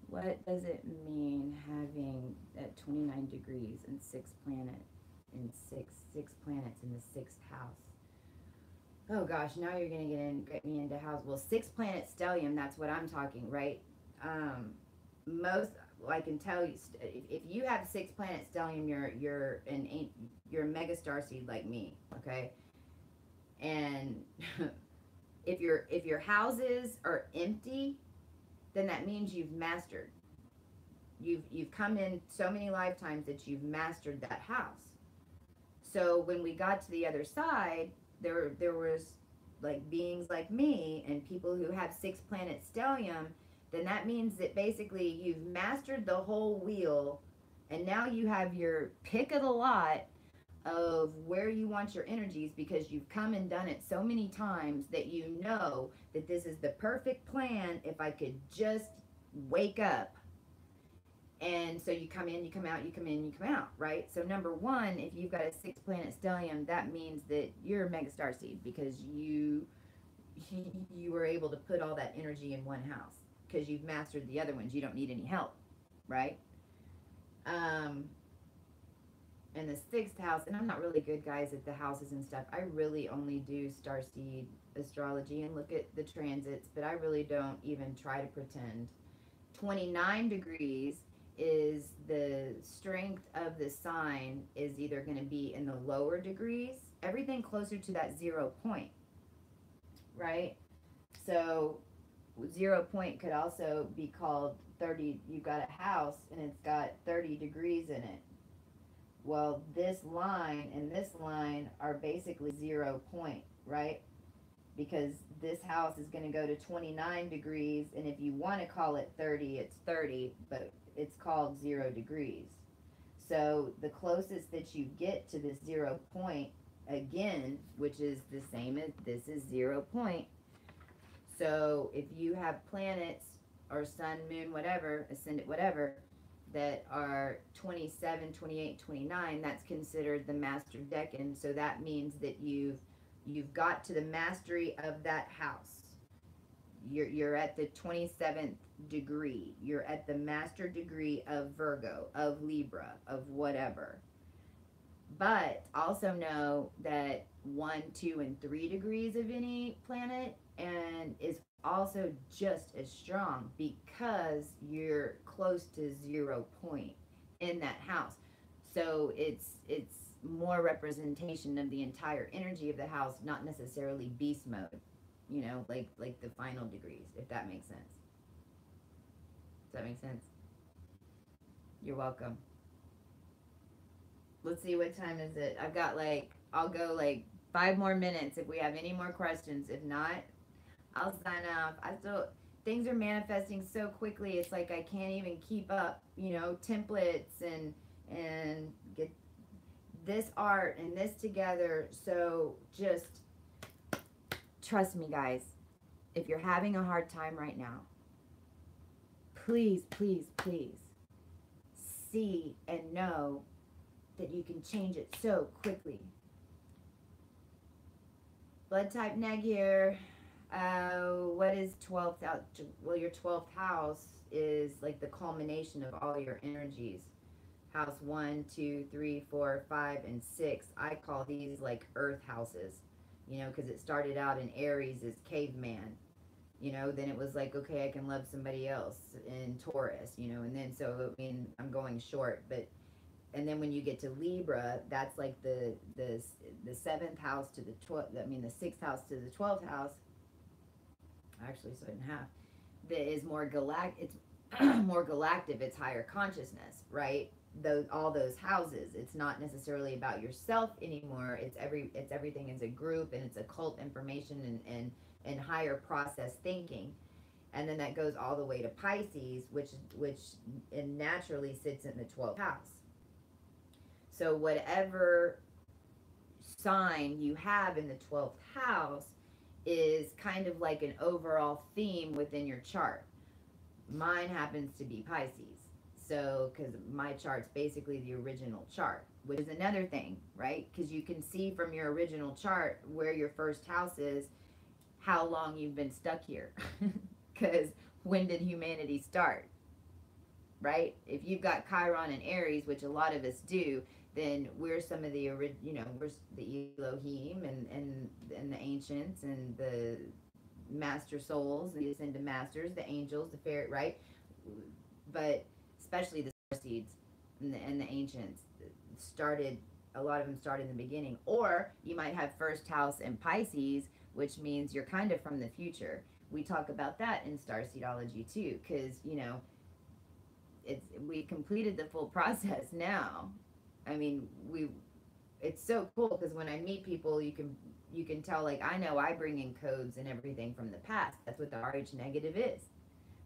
What does it mean having at 29 degrees and six planets in six planets in the sixth house? Oh gosh, now you're gonna get me into house. Well, six planet stellium. That's what I'm talking, right? Most, I can tell you, if you have six planet stellium, you're a mega star seed like me, okay? And if your houses are empty, then that means you've mastered. You've come in so many lifetimes that you've mastered that house. So when we got to the other side, there was like beings like me and people who have six planet stellium, then that means that basically you've mastered the whole wheel, and now you have your pick of the lot of where you want your energies, because you've come and done it so many times that you know that this is the perfect plan if I could just wake up. And so you come in, you come out, you come in, you come out, right? So number one, if you've got a six planet stellium, that means that you're a mega star seed, because you were able to put all that energy in one house because you've mastered the other ones. You don't need any help, right? And the sixth house, and I'm not really good, guys, at the houses and stuff. I really only do starseed astrology and look at the transits, but I really don't even try to pretend. 29 degrees is the strength of the sign is either going to be in the lower degrees, everything closer to that 0 point, right? So 0 point could also be called 30. You've got a house and it's got 30 degrees in it. Well, this line and this line are basically 0 point, right? Because this house is going to go to 29 degrees, and if you want to call it 30, it's 30, but it's called 0 degrees. So the closest that you get to this 0 point, again, which is the same as this is 0 point. So if you have planets or sun, moon, whatever, ascendant, whatever, that are 27, 28, 29, that's considered the master decan. So that means that you've got to the mastery of that house. You're at the 27th degree. You're at the master degree of Virgo, of Libra, of whatever. But also know that 1, 2, and 3 degrees of any planet and is also just as strong, because you're close to 0 point in that house. So it's more representation of the entire energy of the house, not necessarily beast mode, you know, like the final degrees, if that makes sense. Does that make sense? You're welcome. Let's see, what time is it? I've got I'll go 5 more minutes if we have any more questions. If not, I'll sign off. things are manifesting so quickly. It's like I can't even keep up, you know, templates and get this art and this together. So just trust me, guys. If you're having a hard time right now, please, please, please see and know that you can change it so quickly. Blood type neg here. What is 12th house? Well, your 12th house is like the culmination of all your energies. House 1, 2, 3, 4, 5, and 6. I call these like earth houses, you know, because it started out in Aries as caveman. You know, then it was like, okay, I can love somebody else in Taurus, you know, and then so, I mean, I'm going short, but, and then when you get to Libra, that's like the 7th house to the 12th, I mean, the 6th house to the 12th house, actually, so in half, that is more it's more galactic, it's higher consciousness, right? All those houses, it's not necessarily about yourself anymore, it's everything as a group, and it's occult information and higher process thinking. And then that goes all the way to Pisces, which naturally sits in the 12th house. So whatever sign you have in the 12th house is kind of like an overall theme within your chart. Mine happens to be Pisces. So, because my chart's basically the original chart, which is another thing, right? Because you can see from your original chart where your first house is, how long you've been stuck here. Because when did humanity start, right? If you've got Chiron and Aries, which a lot of us do, then we're some of the, you know, we're the Elohim and the ancients and the master souls, the ascended masters, the angels, the fairy, right? But especially the star seeds and the ancients started, a lot of them started in the beginning. Or you might have first house in Pisces, which means you're kind of from the future. We talk about that in starseedology too, because, you know, we completed the full process now. I mean, it's so cool because when I meet people, you can tell, like, I know I bring in codes and everything from the past. That's what the RH negative is.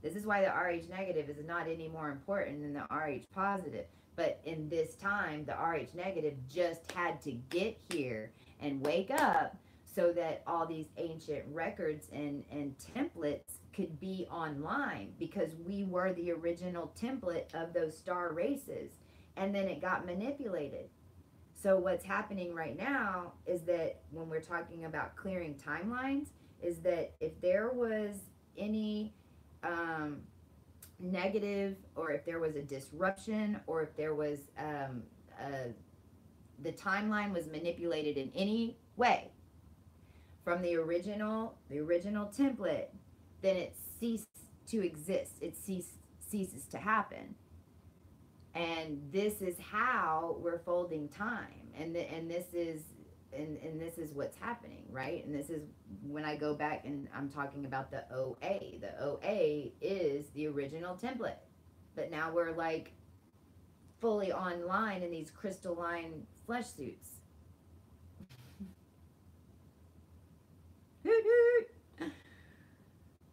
This is why the RH negative is not any more important than the RH positive. But in this time, the RH negative just had to get here and wake up so that all these ancient records and templates could be online, because we were the original template of those star races, and then it got manipulated. So what's happening right now is that when we're talking about clearing timelines, is that if there was any negative, or if there was a disruption, or if there was the timeline was manipulated in any way from the original template, then it ceased to exist. It ceases to happen. And this is how we're folding time, and this is what's happening, right? And this is when I go back and I'm talking about the OA. The OA is the original template, but now we're like fully online in these crystalline flesh suits.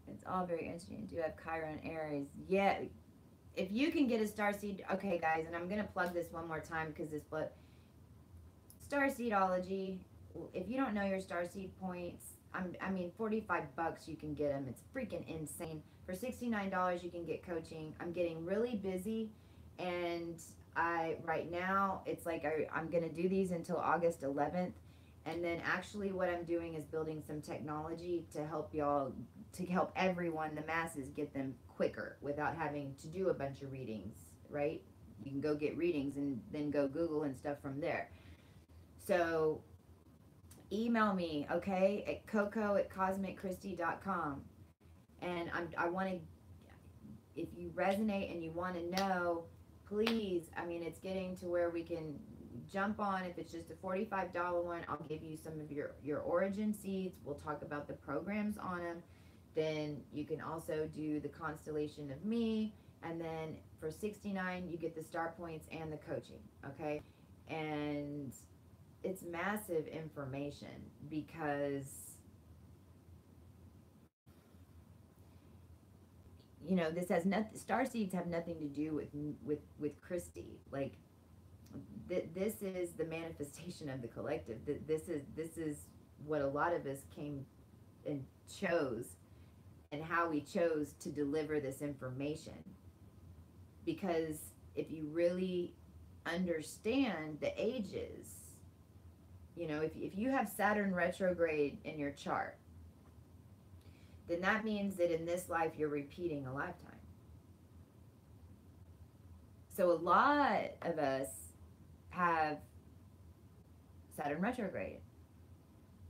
It's all very interesting. Do you have Chiron Aries? Yeah. If you can get a starseed, okay, guys, and I'm going to plug this one more time because this book, Starseedology, if you don't know your starseed points, I mean, $45 you can get them. It's freaking insane. For $69 you can get coaching. I'm getting really busy, and right now, it's like I'm going to do these until August 11th, and then actually what I'm doing is building some technology to help y'all, to help everyone, the masses, get them quicker without having to do a bunch of readings, right? You can go get readings and then go Google and stuff from there. So email me, okay, at coco@cosmicchristy.com. And I want to, if you resonate and you want to know, please, I mean, it's getting to where we can jump on. If it's just a $45 one, I'll give you some of your origin seeds. We'll talk about the programs on them. Then you can also do the constellation of me, and then for $69 you get the star points and the coaching, okay? And it's massive information, because you know, this has nothing, star seeds have nothing to do with Christy. Like, this is the manifestation of the collective. This is what a lot of us came and chose, and how we chose to deliver this information. Because if you really understand the ages, you know, if you have Saturn retrograde in your chart, then that means that in this life you're repeating a lifetime. So a lot of us have Saturn retrograde.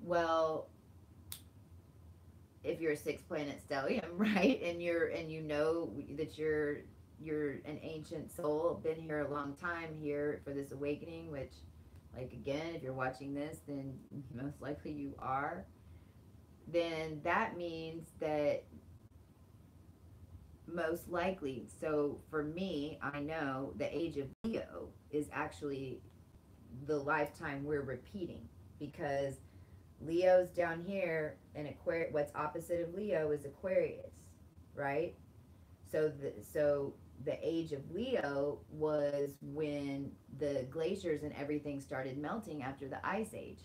Well, if you're a 6 planet stellium, right, and you know that you're an ancient soul, been here a long time here for this awakening, which, like, again, if you're watching this, then most likely you are. Then that means that most likely, so for me, I know the age of Leo is actually the lifetime we're repeating, because Leo's down here, and Aquarius, what's opposite of Leo is Aquarius, right? So the age of Leo was when the glaciers and everything started melting after the Ice Age.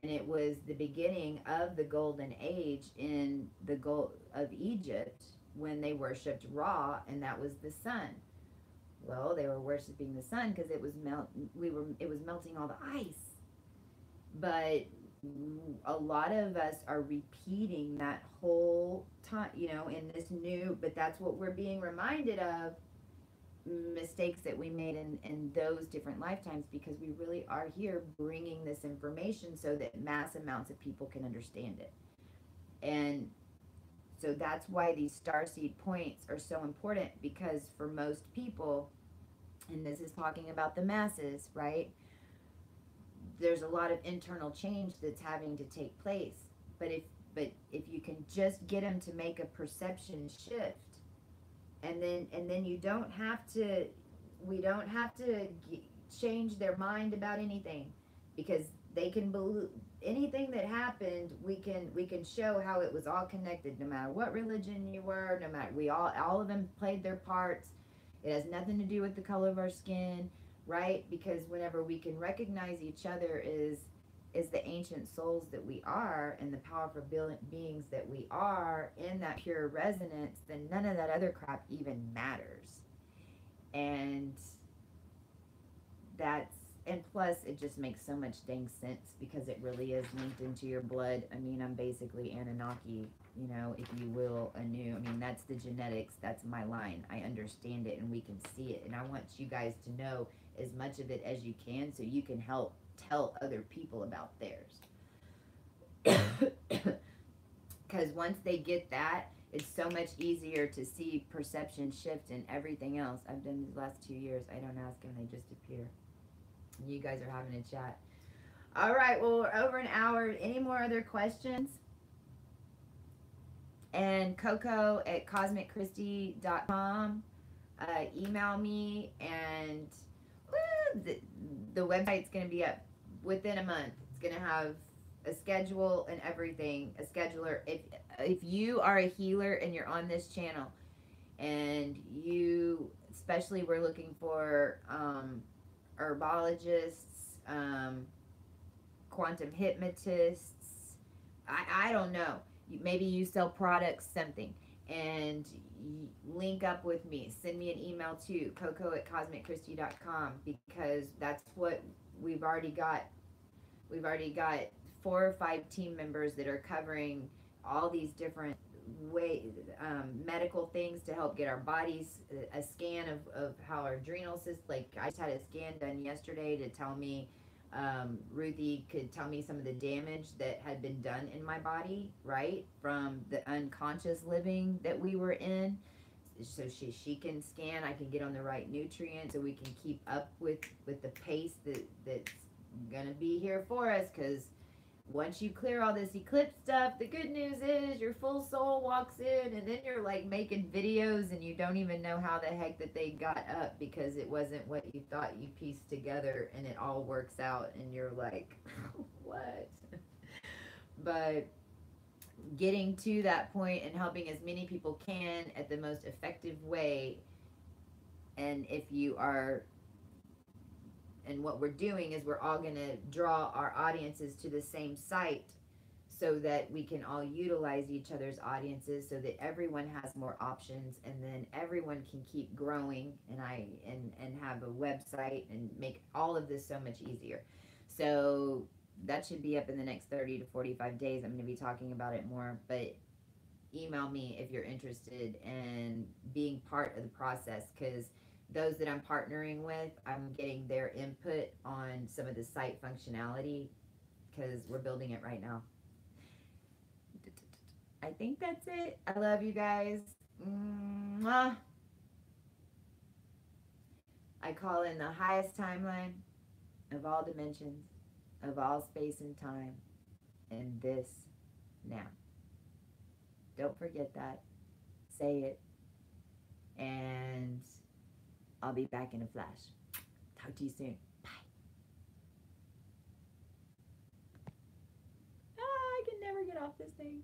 And it was the beginning of the golden age in the gold of Egypt, when they worshipped Ra, and that was the sun. Well, they were worshiping the sun because it was melting all the ice. But a lot of us are repeating that whole time, you know, in this new, but that's what we're being reminded of, mistakes that we made in those different lifetimes, because we really are here bringing this information so that mass amounts of people can understand it. And so that's why these starseed points are so important, because for most people, and this is talking about the masses, right? There's a lot of internal change that's having to take place. But if you can just get them to make a perception shift, and then you don't have to, we don't have to change their mind about anything, because they can believe anything that happened. We can show how it was all connected, no matter what religion you were, no matter, we all of them played their parts. It has nothing to do with the color of our skin, right? Because whenever we can recognize each other is the ancient souls that we are, and the powerful beings that we are in that pure resonance, then none of that other crap even matters. And that's, and plus it just makes so much dang sense, because it really is linked into your blood. I mean, I'm basically Anunnaki, you know, if you will, anew. I mean, that's the genetics, that's my line. I understand it, and we can see it, and I want you guys to know as much of it as you can, so you can help tell other people about theirs. Because once they get that, it's so much easier to see perception shift and everything else. I've done these last 2 years. I don't ask them, they just appear. You guys are having a chat. All right, well, we're over an hour. Any more other questions? And Coco at cosmicchristy.com. Email me, and the website's going to be up within a month. It's going to have a schedule and everything, a scheduler. If you are a healer and you're on this channel, and you, especially, we're looking for herbologists, quantum hypnotists, I don't know, maybe you sell products, something, and link up with me, send me an email to coco at cosmicchristy.com, because that's what we've already got 4 or 5 team members that are covering all these different medical things to help get our bodies, a scan of how our adrenal system, like I just had a scan done yesterday to tell me, Ruthie could tell me some of the damage that had been done in my body, right, from the unconscious living that we were in. So she can scan, I can get on the right nutrients, so we can keep up with the pace that's gonna be here for us. Because once you clear all this eclipse stuff, the good news is your full soul walks in, and then you're like making videos and you don't even know how the heck that they got up, because it wasn't what you thought you pieced together, and it all works out and you're like, what? But getting to that point and helping as many people can at the most effective way. And if you are, and what we're doing is we're all going to draw our audiences to the same site so that we can all utilize each other's audiences so that everyone has more options, and then everyone can keep growing and have a website and make all of this so much easier. So that should be up in the next 30 to 45 days. I'm going to be talking about it more, but email me if you're interested in being part of the process, because those that I'm partnering with, I'm getting their input on some of the site functionality because we're building it right now. I think that's it. I love you guys. Mwah. I call in the highest timeline of all dimensions, of all space and time, and this now. Don't forget that. Say it. And I'll be back in a flash. Talk to you soon. Bye. I can never get off this thing.